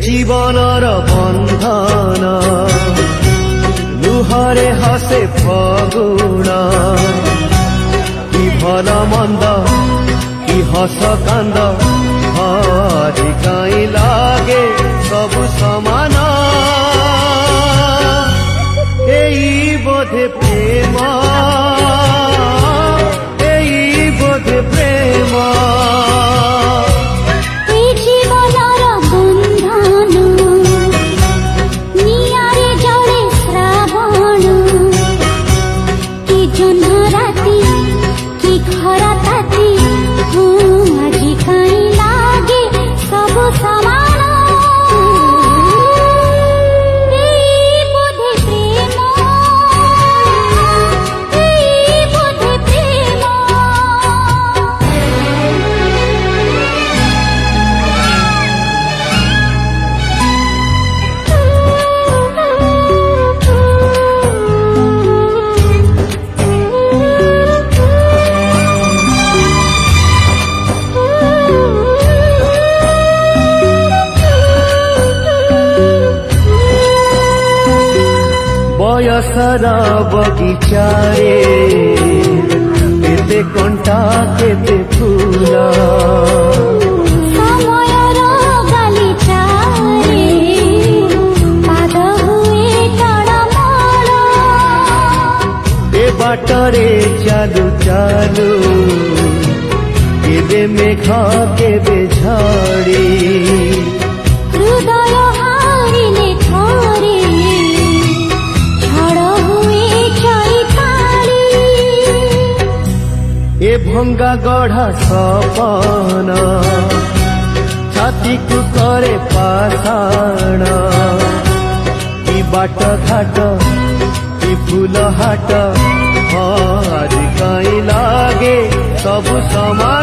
জীবনর বন্ধন লুহরে হসে ফগুণ কি ভাল মন্দ কি হস কান্দ আজি কাই লাগে সবু সমান এই বোধে প্রেম এই বোধে প্রেম बयसर बगीचारे केते कंटा केते फूल समयर गालिचारे पाद हुए टड़मड़ ए बाटरे चालू चालू केबे मेघ केबे झड़ी हृदय हारिले थोरे ए भंगा गढ़ा सपन छाती को करे पाषाण की बाट घाट की फूल हाट आज कई लागे सब समान।